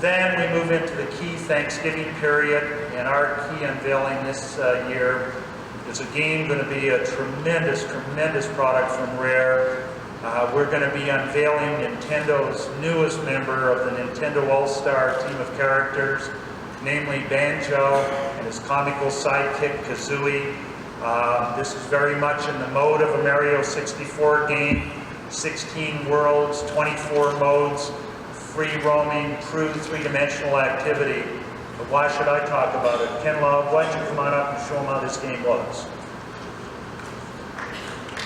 Then we move into the key Thanksgiving period, and our key unveiling this year is again going to be a tremendous, tremendous product from Rare. We're going to be unveiling Nintendo's newest member of the Nintendo All-Star team of characters, namely Banjo and his comical sidekick Kazooie. This is very much in the mode of a Mario 64 game, 16 worlds, 24 modes, free roaming, true three-dimensional activity. But why should I talk about it? Kenn Lobb, why don't you come on up and show them how this game looks?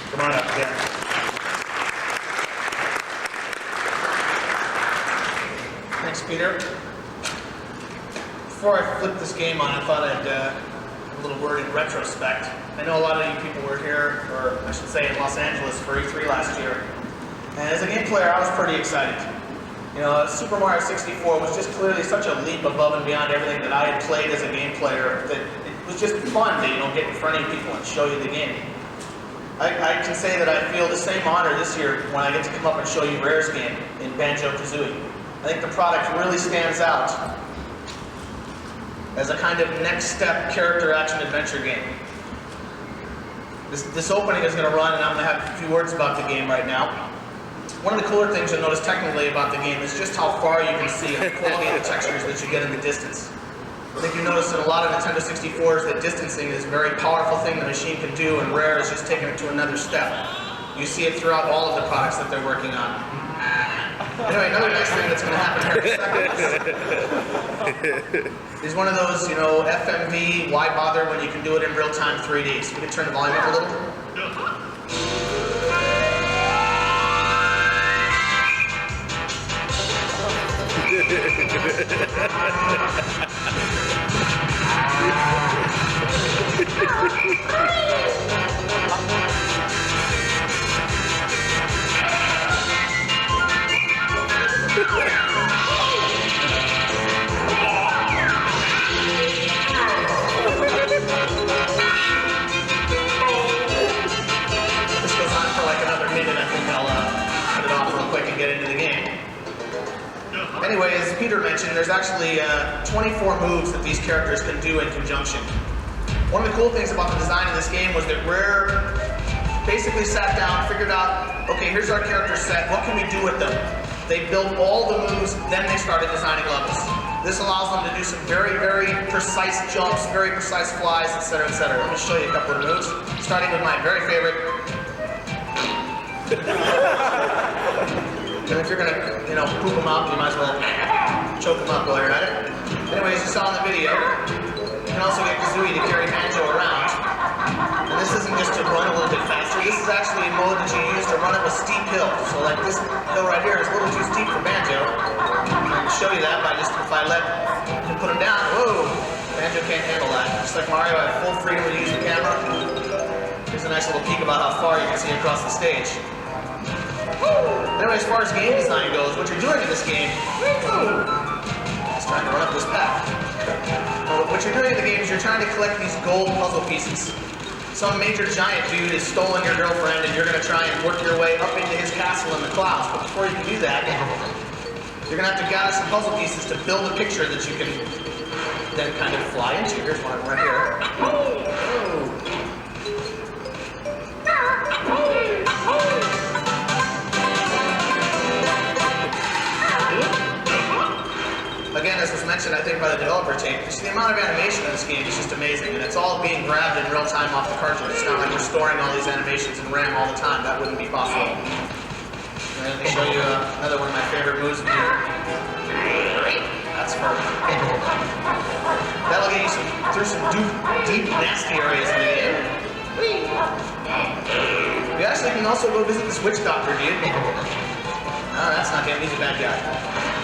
Come on up, Ken. Thanks, Peter. Before I flip this game on, I thought I'd a little word in retrospect. I know a lot of you people were here, or I should say in Los Angeles for E3 last year. And as a game player, I was pretty excited. You know, Super Mario 64 was just clearly such a leap above and beyond everything that I had played as a game player that it was just fun to, get in front of people and show you the game. I can say that I feel the same honor this year when I get to come up and show you Rare's game in Banjo-Kazooie. I think the product really stands out as a kind of next step character action adventure game. This opening is going to run, and I'm going to have a few words about the game right now. One of the cooler things you'll notice technically about the game is just how far you can see and the quality of the textures that you get in the distance. I think you notice in a lot of Nintendo 64s that distancing is a very powerful thing the machine can do, and Rare is just taking it to another step. You see it throughout all of the products that they're working on. Anyway, another nice thing that's going to happen here in a second is one of those, FMV, why bother when you can do it in real-time 3D. So we can turn the volume up a little. This goes on for like another minute. I think I'll cut it off real quick and get into the game. Anyway, as Peter mentioned, there's actually 24 moves that these characters can do in conjunction. One of the cool things about the design of this game was that Rare basically sat down, figured out, okay, here's our character set, what can we do with them? They built all the moves, then they started designing levels. This allows them to do some very, very precise jumps, very precise flies, etc., etc. Let me show you a couple of moves, starting with my very favorite. And if you're going to, poop them out, you might as well choke them up while you're at it. Anyways, you saw in the video, you can also get Kazooie to carry Banjo around. And this isn't just to run a little bit faster, this is actually a mode that you use to run up a steep hill. So like this hill right here is a little too steep for Banjo. I can show you that by just, if I let him put him down, whoa, Banjo can't handle that. Just like Mario, I have full freedom to use the camera. Here's a nice little peek about how far you can see across the stage. Anyway, as far as game design goes, what you're doing in this game, just trying to run up this path. What you're doing in the game is you're trying to collect these gold puzzle pieces. Some major giant dude has stolen your girlfriend and you're going to try and work your way up into his castle in the clouds. But before you can do that, you're going to have to gather some puzzle pieces to build a picture that you can then kind of fly into. Here's one right here. Again, as was mentioned, I think, by the developer team, just the amount of animation in this game is just amazing, and it's all being grabbed in real time off the cartridge. It's not like we're storing all these animations in RAM all the time. That wouldn't be possible. And let me show you another one of my favorite moves in here. That's perfect. That'll get you through some deep, nasty areas in the game. You actually can also go visit this witch doctor, dude. No, that's not him. He's a bad guy.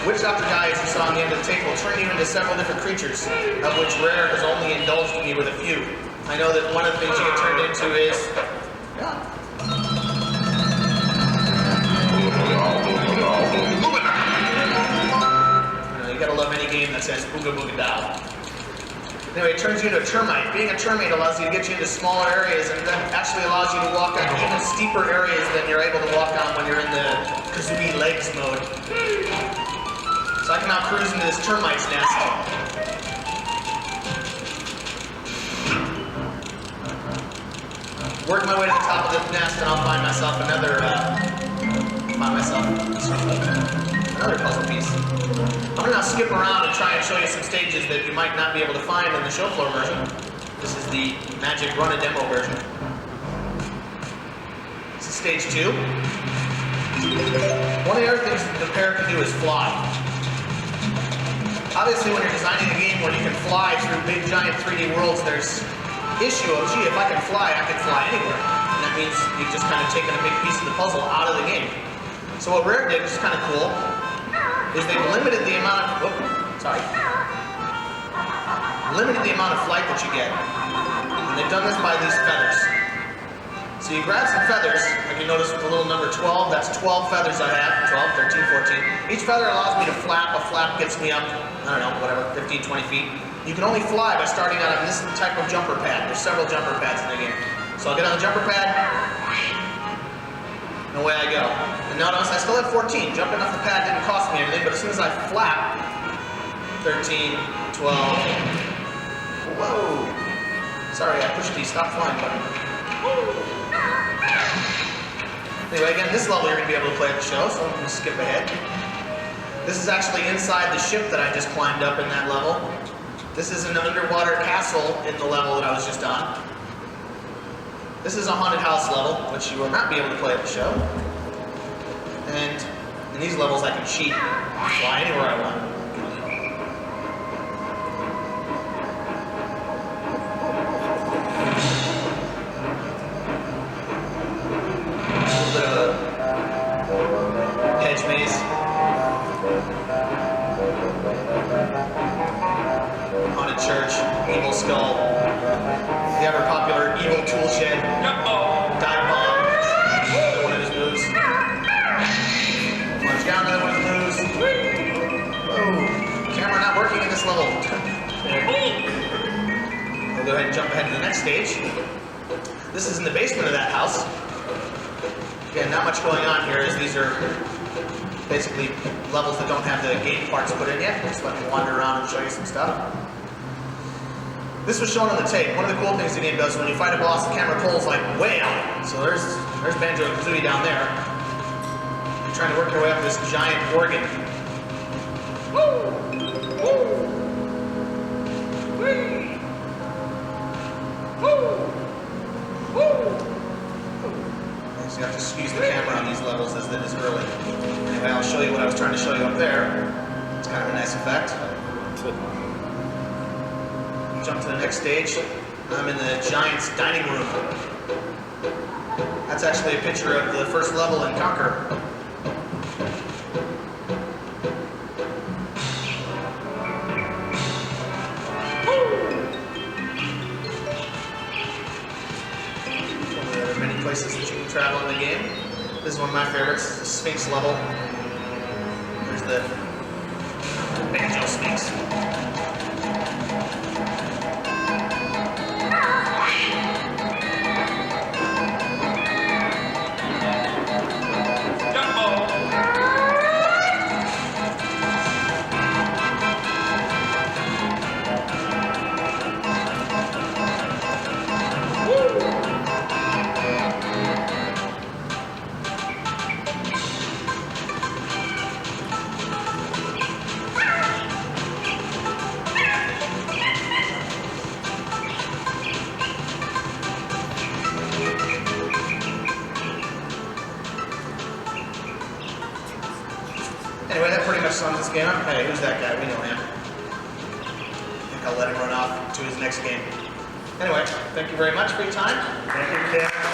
Witch Doctor guy, as you saw on the end of the tape, will turn you into several different creatures, of which Rare has only indulged me with a few. I know that one of the things you get turned into is... You gotta love any game that says Booga Booga Dow. Anyway, it turns you into a termite. Being a termite allows you to get you into smaller areas, and that actually allows you to walk on even steeper areas than you're able to walk on when you're in the Kazooie Legs mode. So I can now cruise into this termite's nest. Work my way to the top of the nest, and I'll find myself another puzzle piece. I'm gonna now skip around and try and show you some stages that you might not be able to find in the show floor version. This is the Magic Run a Demo version. This is stage 2. One of the other things the pair can do is fly. Obviously, when you're designing a game where you can fly through big, giant 3D worlds, there's issue of, gee, if I can fly anywhere. And that means you've just kind of taken a big piece of the puzzle out of the game. So what Rare did, which is kind of cool, is they've limited the amount of, limited the amount of flight that you get. And they've done this by these feathers. So you grab some feathers, like you notice with the little number 12, that's 12 feathers I have, 12, 13, 14. Each feather allows me to flap. A flap gets me up, I don't know, whatever, 15, 20 feet. You can only fly by starting out on this type of jumper pad. There's several jumper pads in the game. So I'll get on the jumper pad, and away I go. And notice I still have 14. Jumping off the pad didn't cost me anything, but as soon as I flap, 13, 12, whoa. Sorry, I pushed the stop flying button. Anyway, again, this level you're going to be able to play at the show, so I'm going to skip ahead. This is actually inside the ship that I just climbed up in that level. This is an underwater castle in the level that I was just on. This is a haunted house level, which you will not be able to play at the show. And in these levels I can cheat, fly anywhere I want. Hedge maze. Haunted church, evil skull, the ever popular evil tool shed, dive bomb, another one of his moves. Plunge down, another one of his moves. Whoa, camera not working in this level. We'll go ahead and jump ahead to the next stage. This is in the basement of that house. Again, not much going on here, as these are basically levels that don't have the game parts put in yet. Just let me wander around and show you some stuff. This was shown on the tape. One of the cool things the game does, when you fight a boss, the camera pulls like way out. So there's Banjo-Kazooie down there. You're trying to work your way up this giant organ. Woo! Woo! Whee! Woo! Woo! So you have to squeeze the camera on these levels as it is early. Anyway, I'll show you what I was trying to show you up there. It's kind of a nice effect. Jump to the next stage. I'm in the Giant's dining room. That's actually a picture of the first level in Conquer. There are many places that you can travel in the game. This is one of my favorites, the Sphinx level. There's the Banjo Sphinx. Anyway, that pretty much sums this game up. Hey, who's that guy? We know him. I think I'll let him run off to his next game. Anyway, thank you very much for your time. Thank you, Ken.